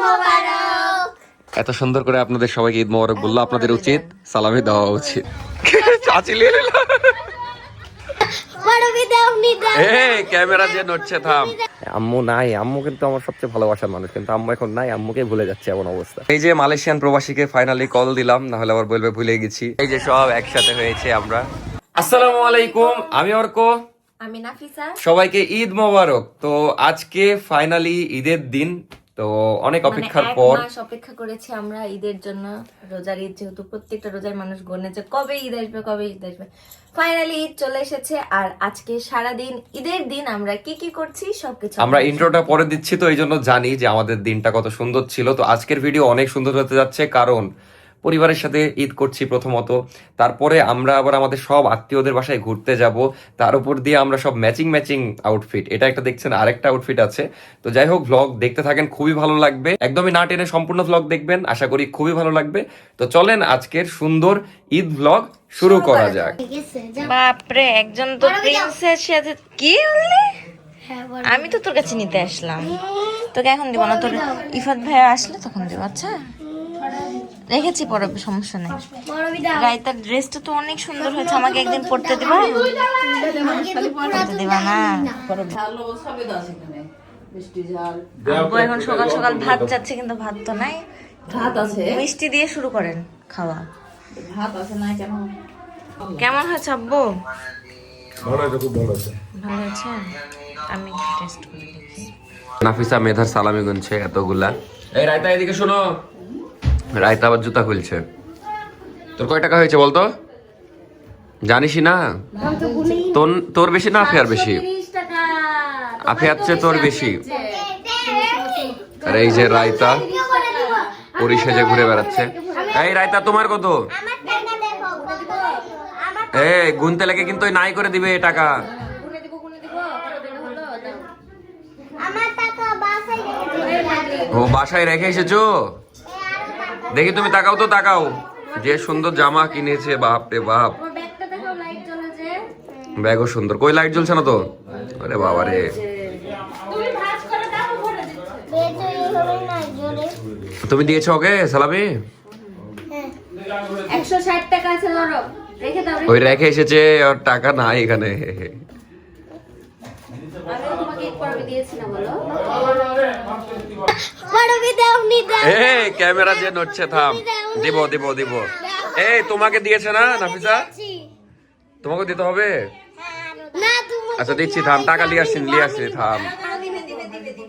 মোবারক। এত সুন্দর করে আপনাদের সবাইকে ঈদ মোবারক বললো, আপনাদের উচিত সালামি দেওয়া উচিত। চাচি লিয়ে নিল। ক্যামেরা যে নড়ছে, থাম। আম্মু নাই, আম্মু কিন্তু আমার সবচেয়ে ভালোবাসার মানুষ, কিন্তু আম্মু এখন নাই, আম্মুকে ভুলে যাচ্ছে এমন অবস্থা। এই যে মালয়েশিয়ান প্রবাসীকে ফাইনালি কল দিলাম, না হলে আবার বলবে ভুলে গেছি। এই যে সব একসাথে হয়েছে আমরা। আসসালামু আলাইকুম, আমি অর্ক, আমি নাফিসা। সবাইকে ঈদ মোবারক। তো আজকে ফাইনালি ঈদের দিন, তো অনেক অপেক্ষার পর অপেক্ষা করেছি আমরা ঈদের জন্য। রোজার ঈদ যেহেতু প্রত্যেকটা রোজার মানুষ গণেছে কবে ঈদ আসবে, কবে ঈদ আসবে। ফাইনালি ঈদ চলে এসেছে, আর আজকে সারাদিন ঈদের দিন আমরা কি কি করছি সবকিছু আমরা ইন্ট্রোটা পরে দিচ্ছি, তো এই জন্য জানি যে আমাদের দিনটা কত সুন্দর ছিল। তো আজকের ভিডিও অনেক সুন্দর হতে যাচ্ছে, কারণ পরিবারের সাথে ঈদ করছি প্রথমত, তারপরে আমরা আবার আমাদের সব আত্মীয়দের বাসায় ঘুরতে যাব, তার উপর দিয়ে আমরা সব ম্যাচিং ম্যাচিং আউটফিট, এটা একটা দেখছেন, আরেকটা আউটফিট আছে। তো যাই হোক, ভ্লগ দেখতে থাকেন, খুবই ভালো লাগবে, একদমই না টেনে সম্পূর্ণ ভ্লগ দেখবেন, আশা করি খুবই ভালো লাগবে। তো চলেন আজকের সুন্দর ঈদ ভ্লগ শুরু করা যাক। বাপরে, একজন তো প্রিন্সেস সাথে কি বললি? আমি তো তোর কাছে নিতে আসলাম, তোকে এখন দিব না, তোর ইফাত ভাইয়া আসলে তখন দিব। আচ্ছা রেখেছি, পরে সমস্যা নেই। রাইতার ড্রেসটা তো অনেক সুন্দর হয়েছে, আমাকে একদিন পরতে দিবা? পরতে দিবা না? আব্বু এখন সকাল সকাল ভাত চাচ্ছে, কিন্তু ভাত তো নাই। ভাত আছে, মিষ্টি দিয়ে শুরু করেন খাওয়া। ভাত আছে না কেন? কেমন হয়েছে আব্বু? ভালো আছে, খুব ভালো আছে। ভালো হয়েছে, আমি টেস্ট করে দেখি। নাফিসা মেধার সালামি গুনছে এতগুলা। এই রায়তা এদিকে শোনো, রায়তা আবার জুতা খুলছে। তোর কয় টাকা হয়েছে বলতো? জানিসই না? তোর বেশি না আফিয়ার বেশি? আফিয়ার চেয়ে তোর বেশি। আর এই যে রায়তা পরিশেষে ঘুরে বেড়াচ্ছে। এই রায়তা তোমার কত? এই গুনতে লেগে কিন্তু নাই করে দিবে টাকা। ও বাসায় রেখে এসেছো? দেখি তুমি তাকাও তো, তাকাও, যে সুন্দর জামা কিনেছে, বাপ রে বাপ। ব্যাগও সুন্দর, কই লাইট জ্বলছে না তো? আরে বাবা রে, তুমি দিয়েছো ওকে সালামি? 160 টাকা আছে, ধরো রেখে দাও। ওই রেখে এসেছে, আর টাকা নাই এখানে। এই ক্যামেরা যে নড়ছে, থাম। দিব দিব দিব। এই তোমাকে দিয়েছে না নাফিসা? তোমাকে দিতে হবে? আচ্ছা দিচ্ছি, থাম, টাকা নিয়ে আসছি, থাম।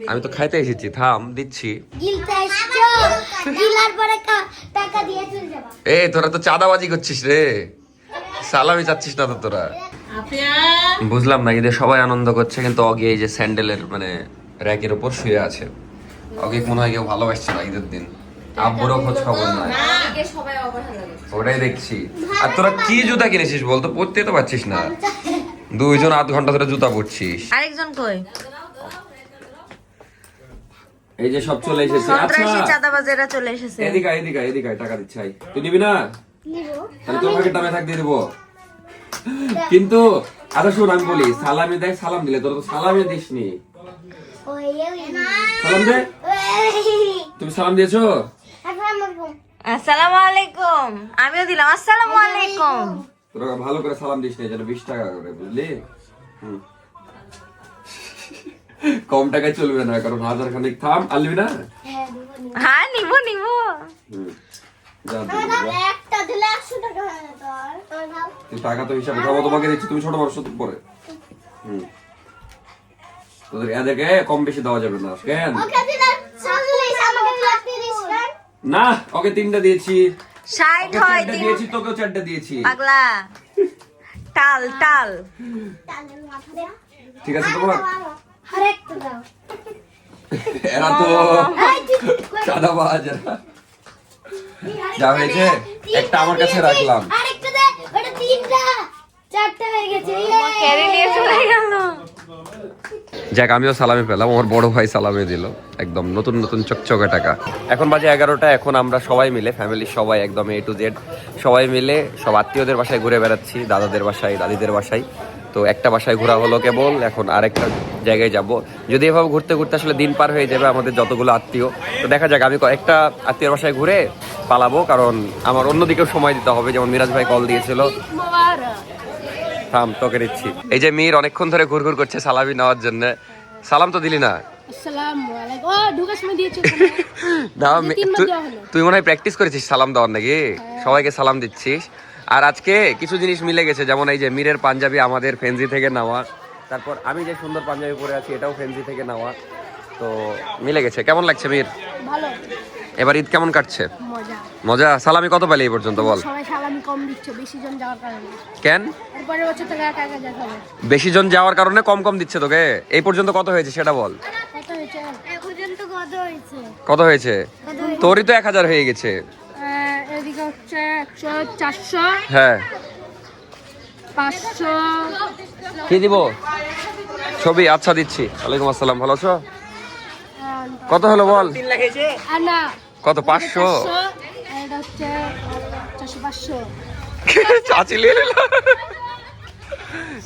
আমি তো খাইতে এসেছি, থাম দিচ্ছি। এই তোরা তো চাঁদাবাজি করছিস রে, সালামি চাচ্ছিস না তো তোরা। বুঝলাম না, ঈদে সবাই আনন্দ করছে, কিন্তু অগে এই যে স্যান্ডেলের মানে র্যাকের উপর শুয়ে আছে। ওকে মনে হয় কেউ ভালোবাসছে না ঈদের দিন, আব্বুরও খোঁজ খবর নাই, ওটাই দেখছি। আর তোরা কি জুতা কিনেছিস বলতো? পরতে তো পারছিস না, দুইজন আধ ঘন্টা ধরে জুতা পরছিস। আরেকজন কই? এই যে সব চলে এসেছে। সন্ত্রাসী চাঁদাবাজেরা চলে এসেছে। এদিকে এদিকে টাকা দিচ্ছি। তুই নিবি না? তাহলে তোর ভাগে টাকা থাক দিয়ে দেবো। কিন্তু আচ্ছা শোন, আমি বলি, সালামি দেখ, সালাম দিলে তোর তো সালামি দিসনি। সালাম দে। তুমি সালাম দিয়েছো? আসসালামু আলাইকুম। আমিও দিলাম আসসালামু আলাইকুম। তোরা ভালো করে সালাম দিস না, যেন 20 টাকা করে, বুঝলি? কম টাকায় চলবে না, কারণ 1000 খানিক। থাম, আর নিবি না? হ্যাঁ নিব। টাকা তো হিসাবে খাবো, তোমাকে দিচ্ছি, তুমি ছোট মানুষ পরে। তোদের এদেরকে কম বেশি দেওয়া যাবে না। কেন না? ওকে 3টা দিয়েছি, 60 হয়, দিয়েছি তোকেও 4টা দিয়েছি। পাগলা টাল। ঠিক আছে তোমার? এরা তো চাঁদাবাজ। যা হয়েছে একটা আমার কাছে রাখলাম। যাক, আমিও সালামি পেলাম, আমার বড় ভাই সালামি দিল, একদম নতুন নতুন চকচকে টাকা। এখন বাজে 11টা, এখন আমরা সবাই মিলে, ফ্যামিলির সবাই একদম A to Z সবাই মিলে সব আত্মীয়দের বাসায় ঘুরে বেড়াচ্ছি, দাদাদের বাসায়, দাদিদের বাসায়। তো একটা বাসায় ঘোরা হলো কেবল, এখন আরেকটা জায়গায় যাব। যদি এভাবে ঘুরতে ঘুরতে আসলে দিন পার হয়ে যাবে আমাদের যতগুলো আত্মীয়। তো দেখা যাক, আমি কয়েকটা আত্মীয়র বাসায় ঘুরে পালাবো, কারণ আমার অন্যদিকেও সময় দিতে হবে। যেমন মিরাজ ভাই কল দিয়েছিল। থাম, তোকে দিচ্ছি। এই যে মীর অনেকক্ষণ ধরে ঘুরঘুর করছে সালামি নেওয়ার জন্য। সালাম তো দিলি না? না, তুই মনে হয় প্র্যাকটিস করেছিস সালাম দেওয়ার নাকি? সবাইকে সালাম দিচ্ছিস। আর আজকে কিছু জিনিস মিলে গেছে, যেমন এই যে মীরের পাঞ্জাবি আমাদের ফেন্সি থেকে নেওয়া, তারপর আমি যে সুন্দর পাঞ্জাবি পরে আছি এটাও ফেন্সি থেকে নেওয়া। তো মিলে গেছে। কেমন লাগছে মীর? ভালো। এবার ঈদ কেমন কাটছে? মজা। মজা। সালামি কত পালি এই পর্যন্ত বল? সবাই সালামি কম দিচ্ছে বেশি জন যাওয়ার কারণে। কেন? এরপরের বছর থেকে একা একা যেতে হবে। বেশি জন যাওয়ার কারণে কম কম দিচ্ছে তোকে? এই পর্যন্ত কত হয়েছে সেটা বল। কত হয়েছে? এই পর্যন্ত কত হয়েছে? কত হয়েছে? তোরই তো 1000 হয়ে গেছে। এদিকে হচ্ছে 100, 400, হ্যাঁ। 500। কি দিব? ছবি? আচ্ছা দিচ্ছি। ওয়ালাইকুম আসসালাম, ভালো আছো? কত হলো বল? আর না কত? 500? এটা হচ্ছে 400, 500, চাচি নিয়ে নিল।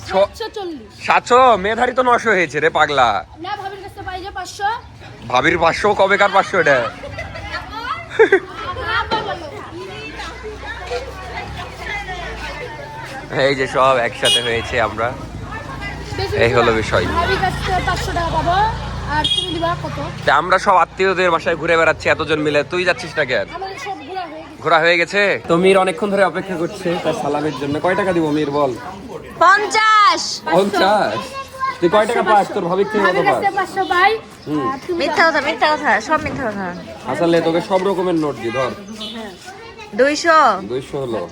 740। 700? মেধারী তো 900 হয়েছে রে পাগলা। না ভাবির কাছে পাই যে 500। ভাবির 500? কবে কার 500 এটা? এই যে সব একসাথে হয়েছে আমরা, এই হলো বিষয়। ভাবির কাছে 500 টাকা পাবো। আর তুমি দিবা কত? তা আমরা সব আত্মীয়দের বাসায় ঘুরে বেড়াচ্ছি এতজন মিলে, তুই যাচ্ছিস না কেন? আমাদের সব ঘোরা হয়ে গেছে। ঘোরা হয়ে গেছে? তো মীর অনেকক্ষণ ধরে অপেক্ষা করছে তার সালামের জন্য। কয় টাকা দিব মীর বল? 50। 50? তুই কয় টাকা পাস? তোর ভাবির থেকে কত ভাবির পাস? কাছে 500 পাই। আর তুমি মিথ্যা কথা, মিথ্যা কথা, সব মিথ্যা কথা। আসলে তোকে সব রকমের নোট দি, ধর 200। 200 হলো।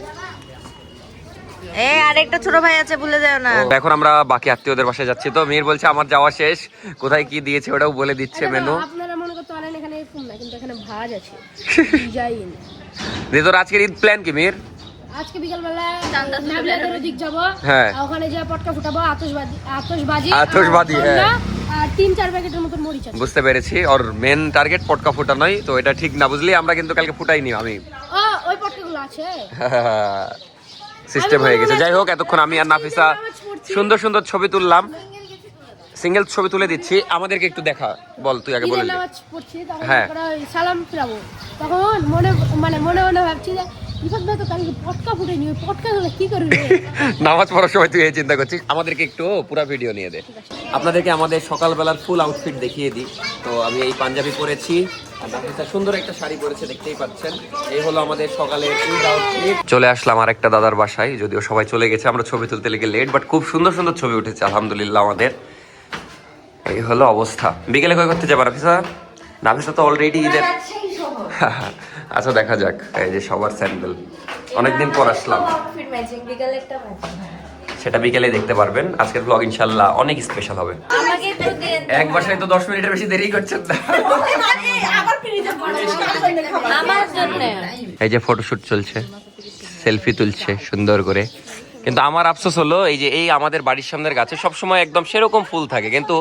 আরেকটা ছোট ভাই আছে, ভুলে যাও না। এখন আমরা বাকি আত্মীয়দের বাসায় যাচ্ছি। তো মীর বলছে আমার যাওয়া শেষ, কোথায় কি দিয়েছে ওটাও বলে দিচ্ছে মেনু। আপনারা মনে করতে পারেন এখানে এরকম না, কিন্তু এখানে ভাজ আছে ডিজাইন। দিয়ে তোর আজকের ঈদ প্ল্যান কি মীর? আজকে বিকাল বেলা নাবিলাদের ওদিক যাব। হ্যাঁ। ওখানে যে পটকা ফুটাবো, আতশবাজি আতশবাজি, হ্যাঁ। আর 3-4 প্যাকেটের মতো মরিচ আছে। বুঝতে পেরেছি, ওর মেন টার্গেট পটকা ফুটা নয়, তো এটা ঠিক না বুঝলি। আমরা কিন্তু কালকে ফুটাইনি আমি। ও ওই পটকাগুলো আছে। সিস্টেম হয়ে গেছে। যাই হোক, এতক্ষণ আমি আর নাফিসা সুন্দর সুন্দর ছবি তুললাম। সিঙ্গেল ছবি তুলে দিচ্ছি, আমাদেরকে একটু দেখা। বল, তুই আগে বলে ঈদের দে। নামাজ পড়ছি, তখন হ্যাঁ। আমরা ওই সালাম ফিরাবো। তখন মনে মনে ভাবছি যে ইফাত ভাই তো কালকে পটকা ফুটেনি, ওই পটকাগুলো কি করবে? নামাজ পড়ার সময় তুই এই চিন্তা করছিস। আমাদেরকে একটু পুরো ভিডিও নিয়ে দে। আপনাদেরকে আমাদের সকালবেলার ফুল আউটফিট দেখিয়ে দিই। তো আমি এই পাঞ্জাবি পরেছি, আর নাফিসা সুন্দর একটা শাড়ি পরেছে, দেখতেই পাচ্ছেন। এই হলো আমাদের সকালের ঈদ আউটফিট। চলে আসলাম আর একটা দাদার বাসায়, যদিও সবাই চলে গেছে, আমরা ছবি তুলতে লেগে লেট, বাট খুব সুন্দর সুন্দর ছবি উঠেছে আলহামদুলিল্লাহ আমাদের। এই হলো অবস্থা। বিকেলে কই করতে যাবো নাফিসা? নাফিসা তো অলরেডি ঈদের। আচ্ছা দেখা যাক। এই যে সবার স্যান্ডেল, অনেকদিন পর আসলাম। সেটা বিকেলে দেখতে পারবেন। আজকের ব্লগ ইনশাল্লাহ অনেক স্পেশাল হবে। এক বাসায় তো 10 মিনিটের বেশি দেরি করছেন না। এই যে ফটোশুট চলছে, সেলফি তুলছে সুন্দর করে। কিন্তু আমার আফসোস হলো এই যে এই আমাদের বাড়ির সামনের গাছে সবসময় একদম সেরকম ফুল থাকে, কিন্তু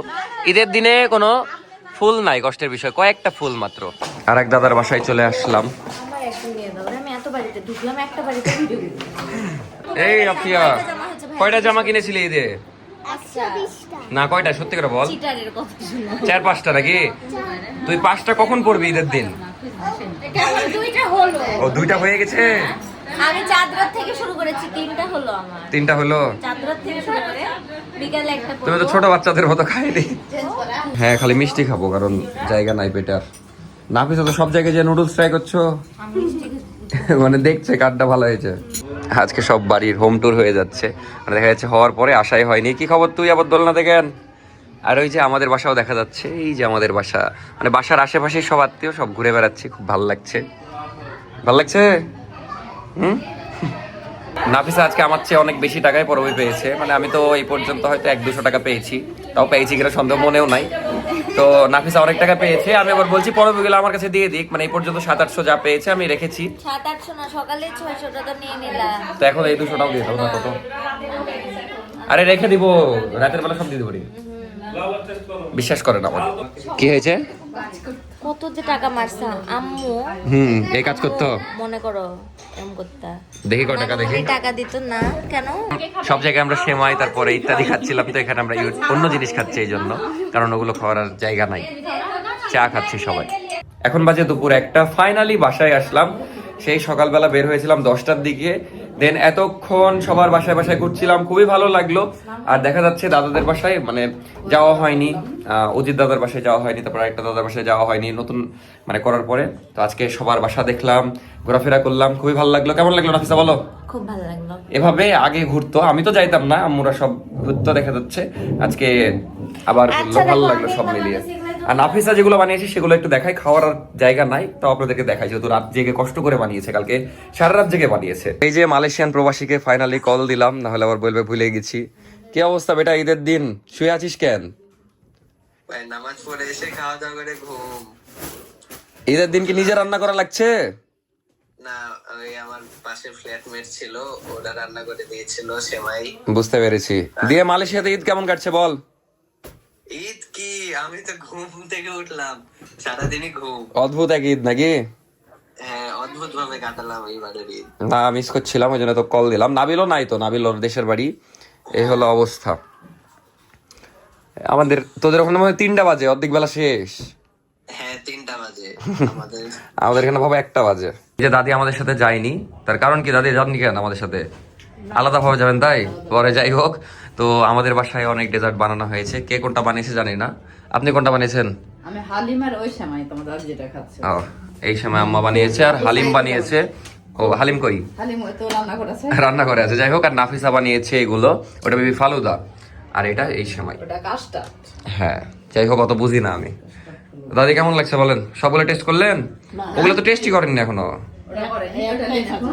ঈদের দিনে কোনো ফুল নাই। কষ্টের বিষয়, কয়েকটা ফুল মাত্র। আর এক দাদার বাসায় চলে আসলাম। এই আফিয়া, কয়টা জামা কিনেছিলি ঈদে? না কয়টা, সত্যি করে বল। 4-5টা নাকি? তুই 5টা কখন পড়বি ঈদের দিন? ও 2টা হয়ে গেছে। আমি চাঁদরাত থেকে শুরু করেছি, 3টা হলো আমার। 3টা হলো? চাঁদরাত থেকে শুরু করে বিকালে একটা। তুমি তো ছোট বাচ্চাদের মতো খাইনি। হ্যাঁ, খালি মিষ্টি খাবো, কারণ জায়গা নাই পেটে আর। নাফিসা তো সব জায়গায় যে নুডলস ট্রাই করছো, মানে দেখছে কারটা ভালো হয়েছে। আজকে সব বাড়ির হোম ট্যুর হয়ে যাচ্ছে, মানে দেখা যাচ্ছে হওয়ার পরে আশাই হয়নি। কি খবর তুই আবার দোলনা দেখেন? আর ওই যে আমাদের বাসাও দেখা যাচ্ছে, এই যে আমাদের বাসা, মানে বাসার আশেপাশে সব আত্মীয় সব ঘুরে বেড়াচ্ছি, খুব ভালো লাগছে। ভালো লাগছে? নাফিসা আজকে আমার চেয়ে অনেক বেশি টাকায় পরবই পেয়েছে। মানে আমি তো এই পর্যন্ত হয়তো 100-200 টাকা পেয়েছি, তাও পেয়েছি কিনা সন্দেহ মনেও নাই। তো নাফিসা অনেক টাকা পেয়েছে। আমি আবার বলছি পরবগুলো আমার কাছে দিয়ে দিক। মানে এই পর্যন্ত 700-800 যা পেয়েছে আমি রেখেছি। 700-800 না, সকালে 600 টাকা নিয়ে নিলাম। তো এখন এই 200 টাও দিয়ে দাও না। কত? আরে রেখে দিব, রাতের বেলা সব দিয়ে দেবো। বিশ্বাস করেন আমার। কি হয়েছে? কত যে টাকা মারছে আম্মু, এই কাজ করতো, মনে করো এরকম করতা। দেখি কত টাকা দেখি। টাকা দিত না কেন? সব জায়গায় আমরা সেমাই তারপরে ইত্যাদি খাচ্ছিলাম, তো এখানে আমরা অন্য জিনিস খাচ্ছি এই জন্য, কারণ ওগুলো খাওয়ার আর জায়গা নাই। চা খাচ্ছি সবাই। এখন বাজে দুপুর 1টা, ফাইনালি বাসায় আসলাম। সেই সকালবেলা বের হয়েছিলাম 10টার দিকে, দেন এতক্ষণ সবার বাসায় বাসায় ঘুরছিলাম, খুবই ভালো লাগলো। আর দেখা যাচ্ছে দাদাদের বাসায় মানে যাওয়া হয়নি, অজিত দাদার বাসায় যাওয়া হয়নি, তারপর একটা দাদার বাসায় যাওয়া হয়নি নতুন মানে করার পরে। তো আজকে সবার বাসা দেখলাম, ঘোরাফেরা করলাম, খুবই ভালো লাগলো। কেমন লাগলো নাফিসা বলো? খুব ভালো লাগলো। এভাবে আগে ঘুরতো, আমি তো যাইতাম না, আম্মুরা সব ঘুরতো দেখা যাচ্ছে। আজকে আবার ঘুরলো, ভালো লাগলো সব মিলিয়ে। আর নাফিসা যেগুলো বানিয়েছে সেগুলো একটু দেখাই, খাওয়ার আর জায়গা নাই, তো আপনাদেরকে দেখাই, যেহেতু রাত জেগে কষ্ট করে বানিয়েছে, কালকে সারা রাত জেগে বানিয়েছে। এই যে মালয়েশিয়ান প্রবাসীকে ফাইনালি কল দিলাম, না হলে আবার বলবে ভুলে গেছি। কি অবস্থা বেটা, ঈদের দিন শুয়ে আছিস কেন? নামাজ পড়ে এসে খাওয়া দাওয়া করে ঘুম। ঈদের দিন কি নিজে রান্না করা লাগছে? না, ওই আমার পাশে ফ্ল্যাটমেট ছিল, ওরা রান্না করে দিয়েছিল সেমাই। বুঝতে পেরেছি। দিয়ে মালয়েশিয়াতে ঈদ কেমন কাটছে বল? ঈদ কি, আমি তো ঘুম থেকে উঠলাম, সারাদিনই ঘুম। অদ্ভুত এক ঈদ নাকি? হ্যাঁ, অদ্ভুত ভাবে কাটালাম এইবারের ঈদ। না, মিস করছিলাম, ওই জন্য তো কল দিলাম। নাবিলও নাই তো, নাবিল ওর দেশের বাড়ি। এই হলো অবস্থা আমাদের। তোদের ওখানে মনে হয় 3টা বাজে, অর্ধেক বেলা শেষ। হ্যাঁ, 3টা বাজে আমাদের। আমাদের এখানে ভাবে 1টা বাজে। যে দাদি আমাদের সাথে যায়নি, তার কারণ কি? দাদি যাননি কেন আমাদের সাথে? আলাদা ভাবে যাবেন তাই? পরে যাই হোক, তো আমাদের বাসায় অনেক ডেজার্ট বানানো হয়েছে। কে কোনটা বানিয়েছে জানি না। আপনি কোনটা বানিয়েছেন? আমি হালিমার ওই সেমাই তোমাদের আজ যেটা খাচ্ছি। ও, এই সময় আম্মা বানিয়েছে, আর হালিম বানিয়েছে। ও, হালিম কই? হালিম ওই তো রান্না করেছে, রান্না করে আছে। যাই হোক, আর নাফিসা বানিয়েছে এগুলো, ওটা বেবি ফালুদা, আর এটা এই সময়। ওটা কাজটা। হ্যাঁ, যাই হোক, অত বুঝি না আমি। দাদি কেমন লাগছে বলেন? সবগুলো টেস্ট করলেন? ওগুলো তো টেস্টই করেননি এখনো। ওটা করে ওটা নিয়ে থাকো।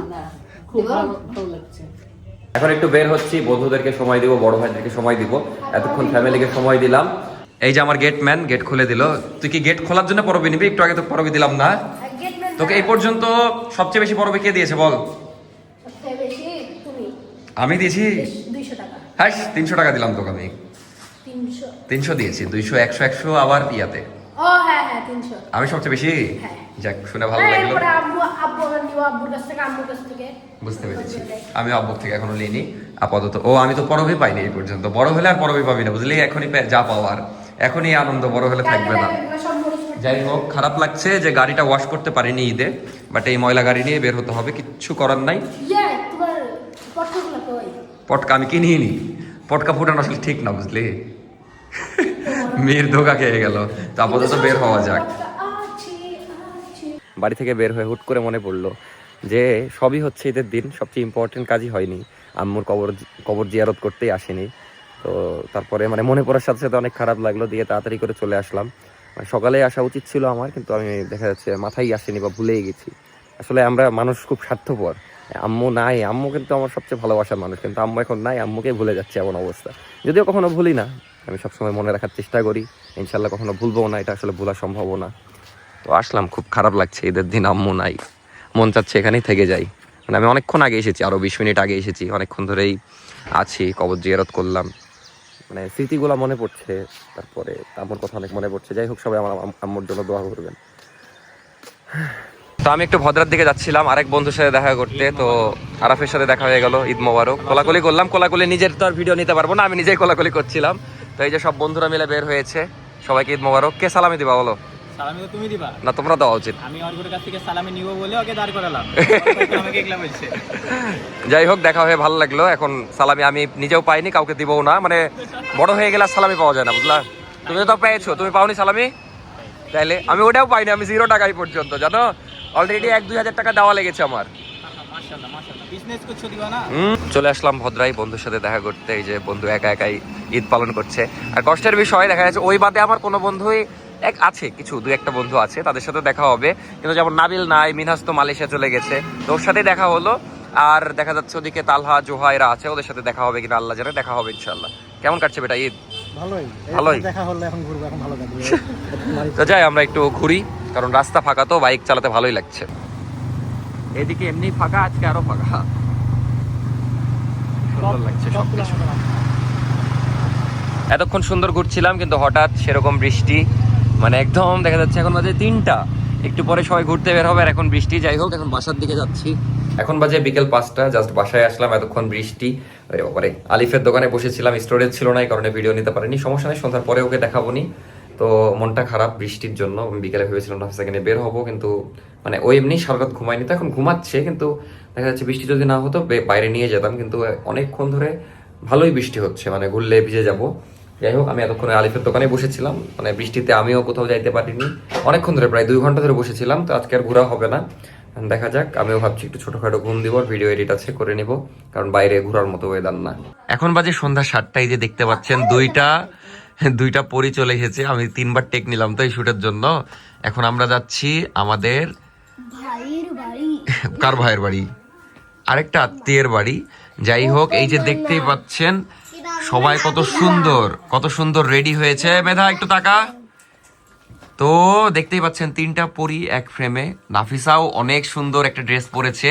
খুব ভালো লাগছে। এখন একটু বের হচ্ছি, বন্ধুদেরকে সময় দিব, বড় ভাইদেরকে সময় দিব, এতক্ষণ ফ্যামিলিকে সময় দিলাম। এই যে আমার গেটম্যান গেট খুলে দিল। তুই কি গেট খোলার জন্য পরবি নিবি? একটু আগে তো পরবি দিলাম না তোকে। এই পর্যন্ত সবচেয়ে বেশি পরবে কে দিয়েছে বল? সবথেকে বেশি তুমি। আমি দিয়েছি? 200 টাকা। হ্যাঁ, 300 টাকা দিলাম তোকে আমি। 300। 300 দিয়েছি, 200, 100, 100 আবার ইয়াতে। ও হ্যাঁ হ্যাঁ 300। আমি সবচেয়ে বেশি? হ্যাঁ। যাক, শুনে ভালো হ্যাঁ, লাগলো। এরপরে আব্বুর কাছ থেকে আম্মুর কাছ থেকে। বুঝতে পেরেছি। আমি আব্বুক থেকে এখনো নিইনি আপাতত। ও, আমি তো পরবই পাইনি এই পর্যন্ত। বড় হলে আর পরবই পাবি না, বুঝলি? এখনই যা পাওয়ার, এখনই আনন্দ, বড় হলে থাকবে না। যাই হোক, খারাপ লাগছে যে গাড়িটা ওয়াশ করতে পারিনি ঈদে, বাট এই ময়লা গাড়ি নিয়ে বের হতে হবে, কিচ্ছু করার নাই। তোমার পটকাগুলো কই? পটকা আমি কিনিয়ে নি। পটকা ফুটানো আসলে ঠিক না, বুঝলি? মেয়ের ধোকা খেয়ে গেল। তো আপাতত বের হওয়া যাক। বাড়ি থেকে বের হয়ে হুট করে মনে পড়লো যে সবই হচ্ছে ঈদের দিন, সবচেয়ে ইম্পর্টেন্ট কাজই হয়নি। আম্মুর কবর জিয়ারত করতেই আসেনি। তো তারপরে মানে মনে পড়ার সাথে সাথে অনেক খারাপ লাগলো, দিয়ে তাড়াতাড়ি করে চলে আসলাম। সকালে আসা উচিত ছিল আমার, কিন্তু আমি দেখা যাচ্ছে মাথায় আসেনি বা ভুলেই গেছি। আসলে আমরা মানুষ খুব স্বার্থপর। আম্মু নাই, আম্মু কিন্তু আমার সবচেয়ে ভালোবাসার মানুষ, কিন্তু আম্মু এখন নাই, আম্মুকে ভুলে যাচ্ছে এমন অবস্থা। যদিও কখনো ভুলি না, আমি সবসময় মনে রাখার চেষ্টা করি, ইনশাল্লাহ কখনো ভুলবো না, এটা আসলে ভোলা সম্ভব না। তো আসলাম, খুব খারাপ লাগছে, ঈদের দিন আম্মু নাই, মন চাচ্ছে এখানেই থেকে যাই। মানে আমি অনেকক্ষণ আগে এসেছি, আরও 20 মিনিট আগে এসেছি, অনেকক্ষণ ধরেই আছি, কবর জিয়ারত করলাম, মানে স্মৃতিগুলো মনে পড়ছে, তারপরে আম্মুর কথা অনেক মনে পড়ছে। যাই হোক, সবাই আমার আম্মুর জন্য দোয়া করবেন। তো আমি একটু ভদ্রার দিকে যাচ্ছিলাম আরেক বন্ধুর সাথে দেখা করতে, তো আরাফের সাথে দেখা হয়ে গেল, ঈদ মোবারক। কোলাকুলি করলাম, কোলাকুলি নিজের তো আর ভিডিও নিতে পারবো না, আমি নিজেই কোলাকুলি করছিলাম। তো এই যে সব বন্ধুরা মিলে বের হয়েছে, সবাইকে ঈদ মোবারক। কে সালামি দিবা বলো? সালামি তো তুমি দিবা না, তোমরা দেওয়া উচিত। আমি অর্ঘের কাছ থেকে সালামি নিব বলে ওকে দাঁড় করালাম, আমাকে একলা বলছে। যাই হোক, দেখা হয়ে ভালো লাগলো। এখন সালামি আমি নিজেও পাইনি, কাউকে দিবও না, মানে বড় হয়ে গেলে সালামি পাওয়া যায় না, বুঝলা? তুমি তো পেয়েছো, তুমি পাওনি সালামি? তাইলে আমি ওটাও পাইনি, আমি 0 টাকাই পর্যন্ত, জানো? অলরেডি 1-2 হাজার টাকা দেওয়া লেগেছে আমার। মাশাআল্লাহ মাশাআল্লাহ, বিজনেস করছো দিবা না? চলে আসলাম ভদ্রাই বন্ধুর সাথে দেখা করতে। এই যে বন্ধু একা একাই ঈদ পালন করছে। আর কষ্টের বিষয় দেখা যাচ্ছে ওই বাদে আমার কোনো বন্ধুই আছে, কিছু 2-1টা বন্ধু আছে, তাদের সাথে দেখা হবে, কিন্তু যেমন নাবিল নাই, মিনহাস তো মালয়েশিয়া চলে গেছে, তো ওর সাথে দেখা হলো। আর দেখা যাচ্ছে ওদিকে তালহা, জোহা এরা আছে, ওদের সাথে দেখা হবে কিনা আল্লাহ জানে, দেখা হবে ইনশাল্লাহ। কেমন কাটছে বেটা ঈদ? ভালোই দেখা হলো, এখন ঘুরবো, এখন ভালো লাগবে। তো যাই আমরা একটু ঘুরি, কারণ রাস্তা ফাঁকা, তো বাইক চালাতে ভালোই লাগছে। এদিকে এমনি ফাঁকা, আজকে আরো ফাঁকা, সুন্দর লাগছে সবকিছু। এতক্ষণ সুন্দর ঘুরছিলাম, কিন্তু হঠাৎ সেরকম বৃষ্টি, মানে একদম দেখা যাচ্ছে এখন বাজে 3টা, একটু পরে সবাই ঘুরতে বের হবে। আর এখন বৃষ্টি, যাই হোক এখন বাসার দিকে যাচ্ছি। এখন বাজে বিকেল 5টা, জাস্ট বাসায় আসলাম, এতক্ষণ বৃষ্টি। আলিফের দোকানে বসেছিলাম, স্টোরেজ ছিল না, এই কারণে ভিডিও নিতে পারিনি। সমস্যা নেই, সন্ধ্যার পরে ওকে দেখাবো নি। তো মনটা খারাপ বৃষ্টির জন্য। বিকেলে ভেবেছিলাম নাফিসাকে নিয়ে বের হবো, কিন্তু মানে ও এমনি সারা রাত ঘুমায়নি, তো এখন ঘুমাচ্ছে। কিন্তু দেখা যাচ্ছে বৃষ্টি যদি না হতো বাইরে নিয়ে যেতাম, কিন্তু অনেকক্ষণ ধরে ভালোই বৃষ্টি হচ্ছে, মানে ঘুরলে ভিজে যাব। যাই হোক আমি এতক্ষণে আলিফের দোকানে বসেছিলাম, মানে বৃষ্টিতে আমিও কোথাও যাইতে পারিনি অনেকক্ষণ ধরে, প্রায় 2 ঘন্টা ধরে বসেছিলাম। তো আজকে আর ঘোরা হবে না, দেখা যাক। আমিও ভাবছি একটু ছোটখাটো ঘুম দিব, ভিডিও এডিট আছে করে নিব, কারণ বাইরে ঘোরার মতো ওয়েদার না। এখন বাজে সন্ধ্যা 7টায়, যে দেখতে পাচ্ছেন দুইটা পরি চলে এসেছে। আমি 3বার টেক নিলাম তো এই শুটের জন্য। এখন আমরা যাচ্ছি আমাদের কার ভাইয়ের বাড়ি, আরেকটা আত্মীয়ের বাড়ি। যাই হোক, এই যে দেখতেই পাচ্ছেন সবাই কত সুন্দর রেডি হয়েছে। মেধা একটু তাকা। তো দেখতেই পাচ্ছেন 3টা পরি এক ফ্রেমে। নাফিসাও অনেক সুন্দর একটা ড্রেস পরেছে।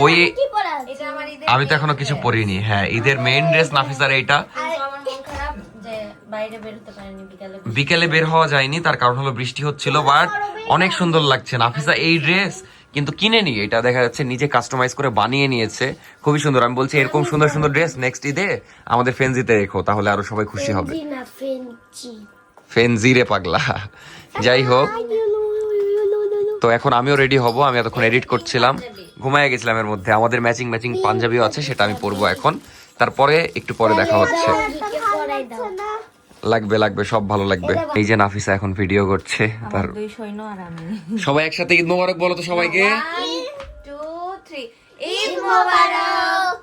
ওই আমি তো এখনো কিছু পরিনি। হ্যাঁ, ঈদের মেইন ড্রেস নাফিসার এইটা। বিকেলে বের হওয়া যায়নি, তার কারণ হলো বৃষ্টি হচ্ছিল, বাট অনেক সুন্দর লাগছে। নাফিসা এই ড্রেস কিন্তু কিনে নি, এটা দেখা যাচ্ছে নিজে কাস্টমাইজ করে বানিয়ে নিয়েছে, খুবই সুন্দর। আমি বলছি এরকম সুন্দর সুন্দর ড্রেস নেক্সট ঈদে আমাদের ফেনজিতে রেখো, তাহলে আরো সবাই খুশি হবে। ফেনজি রে পাগলা। যাই হোক, তো এখন আমিও রেডি হব। আমি এতক্ষণ এডিট করছিলাম, ঘুমায় গেছিলাম এর মধ্যে। আমাদের ম্যাচিং পাঞ্জাবিও আছে, সেটা আমি পরবো এখন। তারপরে একটু পরে দেখা হচ্ছে। লাগবে সব ভালো লাগবে। এই যে নাফিসা এখন ভিডিও করছে, তার সবাই একসাথে ঈদ মোবারক বলো তো সবাইকে। 1 2 3 ঈদ মোবারক।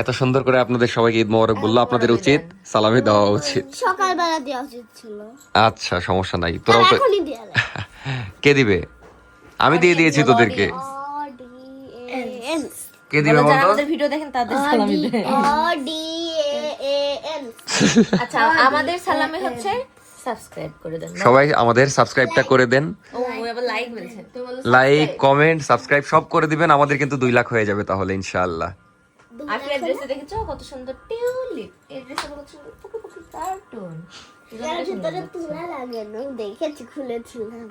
এত সুন্দর করে আপনাদের সবাইকে ঈদ মোবারক বললো, আপনাদের উচিত সালামি দেওয়া উচিত। সকালবেলা দেওয়া উচিত ছিল। আচ্ছা, সমস্যা নাই। তোরাও তো কে দিবে? আমি দিয়ে দিয়েছি তোদেরকে। কে দিবে বলতো? আমাদের ভিডিও দেখেন তাদের সালামি দেন। আচ্ছা, আমাদের সালামি হচ্ছে সাবস্ক্রাইব করে দেন। সবাই আমাদের সাবস্ক্রাইবটা করে দেন। ও আবার লাইক বলছে। লাইক, কমেন্ট, সাবস্ক্রাইব সব করে দিবেন। আমাদের কিন্তু 2 লাখ হয়ে যাবে তাহলে ইনশাআল্লাহ। আফিয়া ড্রেসে দেখেছো কত সুন্দর টিউলিপ। এই ড্রেসে কত সুন্দর পুকুর কার্টুন।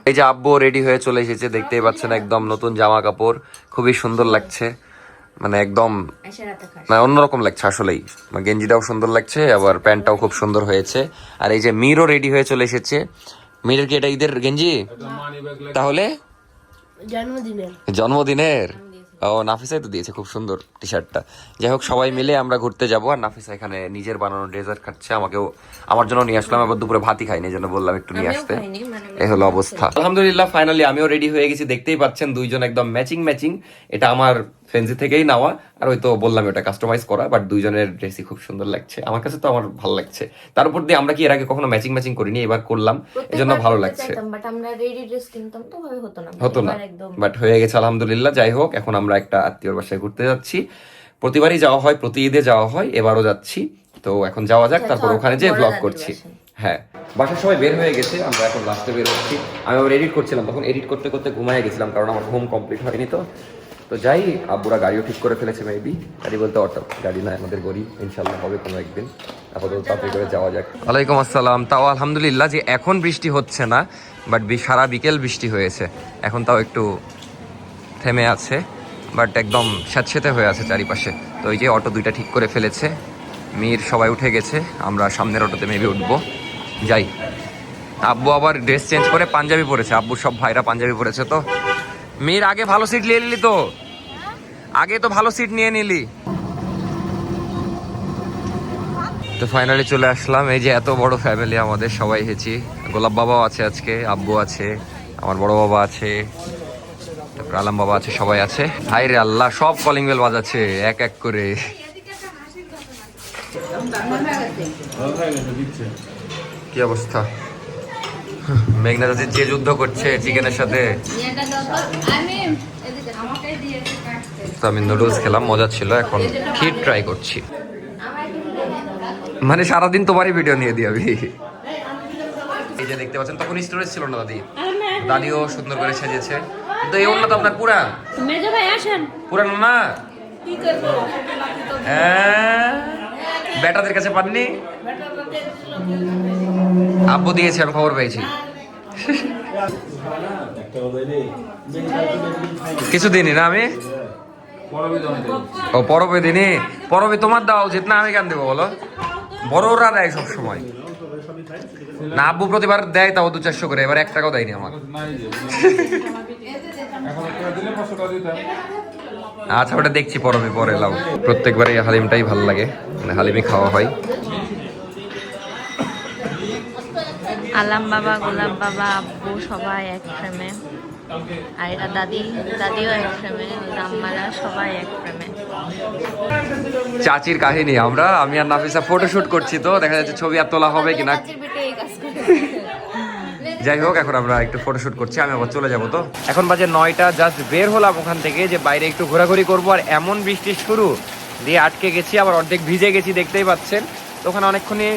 এই যে আব্বু রেডি হয়ে চলে এসেছে, দেখতেই পাচ্ছেন একদম নতুন জামা কাপড়, খুবই সুন্দর লাগছে। মানে একদম মানে অন্যরকম লাগছে আসলেই। গেঞ্জিটাও সুন্দর লাগছে, আবার প্যান্টটাও খুব সুন্দর হয়েছে। আর এই যে মিরও রেডি হয়ে চলে এসেছে। মিরের কি এটা ঈদের গেঞ্জি? তাহলে জন্মদিনের। ও, নাফিসাই তো দিয়েছে, খুব সুন্দর টি শার্টটা। যাই হোক, সবাই মিলে আমরা ঘুরতে যাবো। আর নাফিসা এখানে নিজের বানানো ডেজার্ট খাচ্ছে, আমার জন্য নিয়ে আসলাম। আবার দুপুরে ভাতই খাইনি, এই জন্য বললাম একটু নিয়ে আসতে। এই হলো অবস্থা। আলহামদুলিল্লাহ, ফাইনালি আমিও রেডি হয়ে গেছি। দেখতেই পাচ্ছেন দুইজন একদম ম্যাচিং। এটা আমার ফেন্সি থেকেই নেওয়া, আর ওই তো বললাম এটা কাস্টমাইজ করা, বাট দুইজনের ড্রেসই খুব সুন্দর লাগছে আমার কাছে, তো আমার ভালো লাগছে। তার উপর দিয়ে আমরা কি এর আগে কখনো ম্যাচিং করিনি, এবার করলাম, এজন্য ভালো লাগছে। বাট আমরা রেডি ড্রেস কিনতাম তো হতো না, বাট হয়ে গেছে আলহামদুলিল্লাহ। যাই হোক, এখন আমরা একটা আত্মীয়র বাসায় ঘুরতে যাচ্ছি। প্রতিবারই যাওয়া হয়, প্রতি ঈদে যাওয়া হয়, এবারও যাচ্ছি। তো এখন যাওয়া যাক, তারপর ওখানে যেয়ে ব্লগ করছি। হ্যাঁ, বাসার সবাই বের হয়ে গেছে, আমরা এখন লাস্টে বের হচ্ছি। আমি আবার এডিট করছিলাম, তখন এডিট করতে ঘুমায় গেছিলাম, কারণ আমার ঘুম কমপ্লিট হয়নি। তো যাই, আব্বুরা গাড়িও ঠিক করে ফেলেছে, মেবি গাড়ি বলতে অটো, গাড়ি না আমাদের গড়ি, ইনশাল্লাহ হবে কোনো একদিন। আপাতত তাড়াতাড়ি করে যাওয়া যাক। ওয়ালাইকুম আসসালাম। তাও আলহামদুলিল্লাহ যে এখন বৃষ্টি হচ্ছে না, বাট সারা বিকেল বৃষ্টি হয়েছে। এখন তাও একটু থেমে আছে, বাট একদম স্যাঁতস্যাঁতে হয়ে আছে চারিপাশে। তো এই যে অটো 2টা ঠিক করে ফেলেছে, মির সবাই উঠে গেছে, আমরা সামনের অটোতে মেবি উঠবো। যাই, আব্বু আবার ড্রেস চেঞ্জ করে পাঞ্জাবি পরেছে, আব্বুর সব ভাইরা পাঞ্জাবি পরেছে। তো মির আগে ভালো সিট নিয়ে নিলি, তো আগে তো ভালো সিট নিয়ে নিলি। তো ফাইনালি চলে আসলাম। এই যে এত বড় ফ্যামিলি আমাদের, সবাই এসেছি। গোলাপ বাবাও আছে আজকে, আব্বু আছে, আমার বড় বাবা আছে, তারপর আলম বাবা আছে, সবাই আছে। হাই রে আল্লাহ, সব কলিং বেল বাজাচ্ছে এক এক করে। কি অবস্থা? মেঘনা চাচি যে যুদ্ধ করছে চিকেনের সাথে। তো আমি নুডলস খেলাম, মজা ছিল। এখন ক্ষীর ট্রাই করছি। মানে সারাদিন তোমারই ভিডিও নিয়ে দিই আমি। এই যে দেখতে পাচ্ছেন, তখন স্টোরেজ ছিল না দাদিও সুন্দর করে সাজিয়েছে। কিন্তু এই অন্য তো আপনার পুরান পুরানো না, বেটাদের কাছে পাননি? আব্বু দিয়েছে, আমি খবর পেয়েছি। কিছু দিনই না আমি ও পরবে দিনই পরবে তোমার দেওয়া উচিত না, আমি কেন দেবো বলো? বড়রা দেয় সব সময় না, আব্বু প্রতিবার দেয় তাও 200-400 করে, এবার 1 টাকাও দেয়নি আমার। আচ্ছা ওটা দেখছি পরবে পরে লাও। প্রত্যেকবারই হালিমটাই ভালো লাগে, মানে হালিমই খাওয়া হয়। আলাম বাবা, গোলাপ বাবা, আব্বু সবাই এক ফ্রেমে, আর এটা দাদিও এক ফ্রেমে, জাম্মারা সবাই এক ফ্রেমে। চাচির কাহিনী, আমি আর নাফিসা ফটোশুট করছি, তো দেখা যাচ্ছে ছবি আর তোলা হবে কিনা। যাই হোক, এখন আমরা একটু ফটোশুট করছি, আমি আবার চলে যাবো। তো এখন বাজে 9টা, জাস্ট বের হলাম ওখান থেকে যে বাইরে একটু ঘোরাঘুরি করবো, আর এমন বৃষ্টি শুরু দিয়ে আটকে গেছি, আবার অর্ধেক ভিজে গেছি, দেখতেই পাচ্ছেন। তো ওখানে অনেকক্ষণই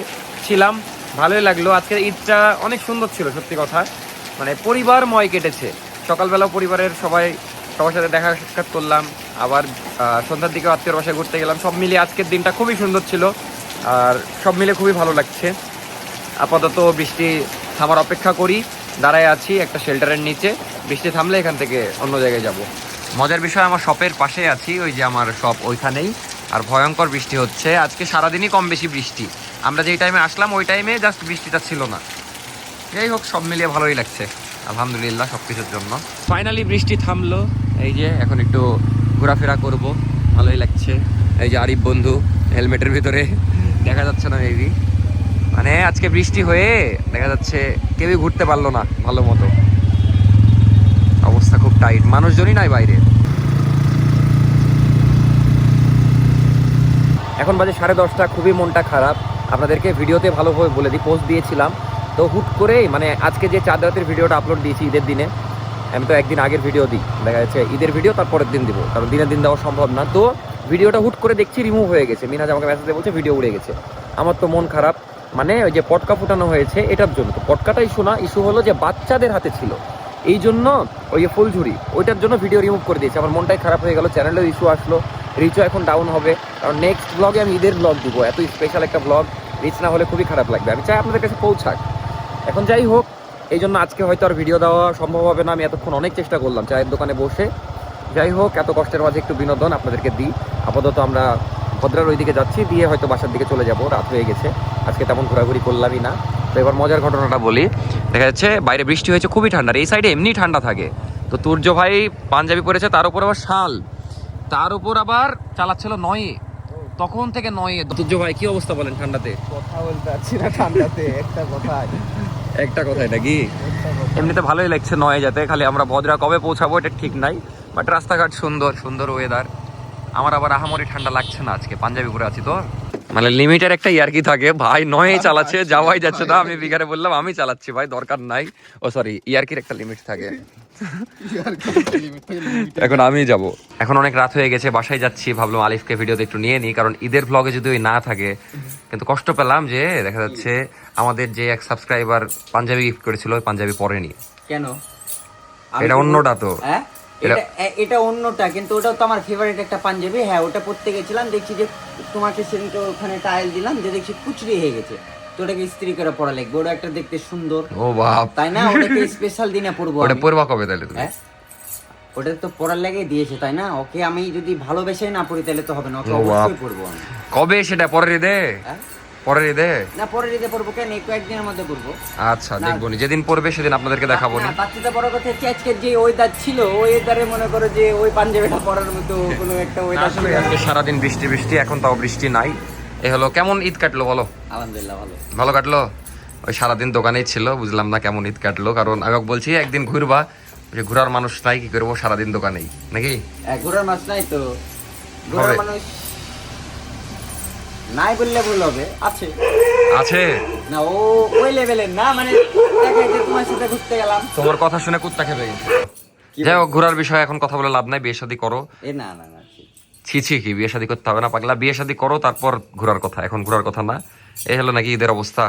ছিলাম, ভালোই লাগলো। আজকের ঈদটা অনেক সুন্দর ছিল, সত্যি কথা, মানে পরিবারময় কেটেছে। সকালবেলা পরিবারের সবার সাথে দেখা সাক্ষাৎ করলাম, আবার সন্ধ্যার দিকে আত্মীয়র বাসায় ঘুরতে গেলাম। সব মিলিয়ে আজকের দিনটা খুবই সুন্দর ছিল, আর সব মিলে খুবই ভালো লাগছে। আপাতত বৃষ্টি থামার অপেক্ষা করি, দাঁড়ায় আছি একটা শেল্টারের নিচে। বৃষ্টি থামলে এখান থেকে অন্য জায়গায় যাব। মজার বিষয়, আমার শপের পাশে আছি, ওই যে আমার শপ ওইখানেই, আর ভয়ঙ্কর বৃষ্টি হচ্ছে আজকে সারাদিনই, কম বেশি বৃষ্টি। আমরা যেই টাইমে আসলাম ওই টাইমে জাস্ট বৃষ্টিটা ছিল না। যাই হোক, সব মিলিয়ে ভালোই লাগছে, আলহামদুলিল্লাহ সব কিছুর জন্য। ফাইনালি বৃষ্টি থামলো, এই যে এখন একটু ঘোরাফেরা করব, ভালোই লাগছে। এই যে আরিফ বন্ধু হেলমেটের ভিতরে, দেখা যাচ্ছে না মেবি, মানে আজকে বৃষ্টি হয়ে দেখা যাচ্ছে কেউই ঘুরতে পারলো না ভালো মতো, অবস্থা খুব টাইট, মানুষজনই নাই বাইরে। এখন বাজে 10:30, খুবই মনটা খারাপ। আপনাদেরকে ভিডিওতে ভালোভাবে বলে দিই, পোস্ট দিয়েছিলাম, তো হুট করেই মানে আজকে যে চাঁদ রাতের ভিডিওটা আপলোড দিয়েছি ঈদের দিনে, আমি তো একদিন আগের ভিডিও দিই, দেখা যাচ্ছে ঈদের ভিডিও তারপরের দিন দিব, কারণ দিনের দিন দেওয়া সম্ভব না। তো ভিডিওটা হুট করে দেখছি রিমুভ হয়ে গেছে, মিনহাজ আমাকে মেসেজে বলছে ভিডিও উড়ে গেছে। আমার তো মন খারাপ, মানে ওই যে পটকা ফুটানো হয়েছে এটার জন্য। তো পটকাটা ইস্যু হলো যে বাচ্চাদের হাতে ছিল, এই জন্য ওই যে ফুলঝুরি ওইটার জন্য ভিডিও রিমুভ করে দিয়েছে। আমার মনটাই খারাপ হয়ে গেল, চ্যানেলেও ইস্যু আসলো, রিচও এখন ডাউন হবে, কারণ নেক্সট ব্লগে আমি ঈদের ব্লগ দিব। এত স্পেশাল একটা ব্লগ রিচ না হলে খুবই খারাপ লাগবে, আমি চাই আপনাদের কাছে পৌঁছাক। এখন যাই হোক, এই জন্য আজকে হয়তো আর ভিডিও দেওয়া সম্ভব হবে না। আমি এতক্ষণ অনেক চেষ্টা করলাম চায়ের দোকানে বসে। যাই হোক, এত কষ্টের মাঝে একটু বিনোদন আপনাদেরকে দিই। আপাতত আমরা ভদ্রার ওইদিকে যাচ্ছি, দিয়ে হয়তো বাসার দিকে চলে যাব, রাত হয়ে গেছে, আজকে তেমন ঘোরাঘুরি করলামই না। তো এবার মজার ঘটনাটা বলি, দেখা যাচ্ছে বাইরে বৃষ্টি হয়েছে, খুবই ঠান্ডা, এই সাইডে এমনি ঠান্ডা থাকে। তো তুর্য ভাই পাঞ্জাবি পরেছে, তার উপর আবার শাল, তার উপর আবার চালাচ্ছিল 9, তখন থেকে 9। তুর্য ভাই কি অবস্থা বলেন ঠান্ডাতে? কথা বলতে পারছি না ঠান্ডাতে, একটা কথাই নাকি? এমনিতে ভালোই লাগছে 9 যাতে, খালি আমরা ভদ্রা কবে পৌঁছাবো এটা ঠিক নাই, বাট রাস্তাঘাট সুন্দর ওয়েদার। আমার আবার আহামরি ঠান্ডা লাগছে না, আজকে পাঞ্জাবি পরে আছি তো, মানে লিমিটের একটা ইয়ার্কি থাকে। ভাই 9 চালাচ্ছে, যাওয়াই যাচ্ছে না, আমি বিকারে বললাম আমি চালাচ্ছি ভাই, দরকার নাই। ও সরি, ইয়ার্কির একটা লিমিট থাকে। এখন আমি যাব, এখন অনেক রাত হয়ে গেছে, বাসায় যাচ্ছি। ভাবলাম আলিফকে ভিডিওতে একটু নিয়ে নিই, কারণ ঈদের ব্লগে যদি ওই না থাকে। কিন্তু কষ্ট পেলাম যে দেখা যাচ্ছে আমাদের যে এক সাবস্ক্রাইবার পাঞ্জাবি গিফট করেছিল, ওই পাঞ্জাবি পরেনি। কেন? এটা অন্যটা তো, হ্যাঁ এটা অন্যটা, কিন্তু ওটাও তো আমার ফেভারিট একটা পাঞ্জাবি। হ্যাঁ, ওটা পরতে গেছিলাম, দেখছি যে তোমাকে সেদিনকে ওখানে টাইল দিলাম, যে দেখছি কুচড়ি হয়ে গেছে, তো ওটাকে ইস্ত্রি করে পরা লাগবে। ওটা একটা দেখতে সুন্দর, ও বাপ, তাই না? ওটাকে স্পেশাল দিনে পরবো। ওটা পরবা কবে তাহলে তুমি? হ্যাঁ, ওটা তো পরার লেগে দিয়েছে, তাই না? ওকে আমি যদি ভালোবেসে না পরি তাহলে তো হবে না, ওকে অবশ্যই পরবো আমি। কবে সেটা? পরের ঈদে? পরের ঈদে না, পরের ঈদে পরবো কেন, কয়েকদিনের মধ্যে পরবো। আচ্ছা, দেখবো নি, যেদিন পড়বে সেদিন আপনাদেরকে দেখাবো নি। বাচ্চাটা বড় কথা হচ্ছে আজকে যে ওয়েদার ছিল, ওই ওয়েদারে মনে করো যে ওই পাঞ্জাবিটা পরার মতো কোনো একটা ওয়েদার ছিল। আজকে সারাদিন বৃষ্টি, এখন তাও বৃষ্টি নাই। এ হলো, কেমন ঈদ কাটলো বলো? আলহামদুলিল্লাহ ভালো কাটলো। ওই সারাদিন দোকানেই ছিল, বুঝলাম না কেমন ঈদ কাটলো, কারণ আগে বলছি একদিন ঘুরবা, যে ঘোরার মানুষ নাই, কি করবো, সারাদিন দোকানেই নাকি? ঘোরার মানুষ নাই তো, ঘোরার মানুষ নাই বললে ভুল হবে, আছে আছে না, ওই লেভেলের না, মানে তোমার সাথে ঘুরতে গেলাম, তোমার কথা শুনে কুত্তা খেপে গেছে। যাই হোক, ঘোরার বিষয়ে এখন কথা বলে লাভ নাই, বিয়ে শাদী করো। না ছি কি, বিয়ে শাদী করতে হবে না পাগলা, বিয়ে শাদী করো তারপর ঘোরার কথা, এখন ঘোরার কথা না। এই হলো নাকি ঈদের অবস্থা।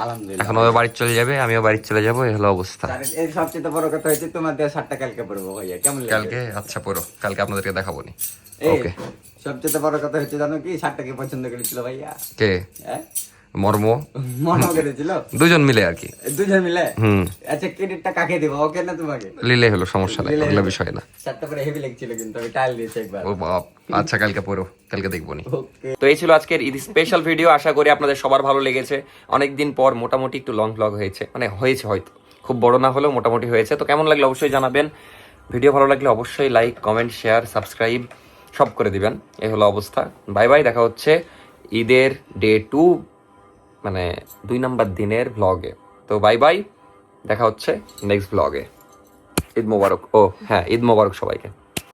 আলহামদুলিল্লাহ, এখন ও বাড়ি চলে যাবে, আমিও বাড়ি চলে যাবো, এই হলো অবস্থা। এর সবচেয়ে বড় কথা হচ্ছে তোমার দেওয়া শার্টটা কালকে পরবো ভাইয়া, কেমন লাগে? কালকে? আচ্ছা পরো, কালকে আপনাদেরকে দেখাবো নি। ওকে, সবচেয়ে বড় কথা হচ্ছে জানো কি, শার্টটা কে পছন্দ করেছিল ভাইয়া? কে? মর্ম মনে করেছিল দুজন মিলে আর কি। দুজন মিলে। হুম। আচ্ছা ক্রেডিটটা কাকে দেবো, ওকে না তোমাকে? লিলে হলো, সমস্যা নাই, ওগুলো বিষয় না। শার্টটা পরে হেভি লাগছিল কিন্তু আমি টাইল দিয়েছি একবার। ও বাপ, আচ্ছা কালকে পড়ো, কালকে দেখবো নি। ওকে। তো এই ছিল আজকের ঈদ স্পেশাল ভিডিও, আশা করি আপনাদের সবার ভালো লেগেছে। অনেকদিন পর মোটামুটি একটু লং ব্লগ হয়েছে, মানে হয়েছে হয়তো, খুব বড় না হলেও মোটামুটি হয়েছে। তো কেমন লাগলো অবশ্যই জানাবেন। ভিডিও ভালো লাগলে অবশ্যই লাইক, কমেন্ট, শেয়ার, সাবস্ক্রাইব সব করে দিবেন। এই হলো অবস্থা। বাই বাই, দেখা হচ্ছে ঈদের ডে 2, মানে 2 নম্বর দিনের ব্লগে। তো বাই বাই, দেখা হচ্ছে নেক্সট ব্লগে। ঈদ মোবারক। ও হ্যাঁ, ঈদ মোবারক সবাইকে।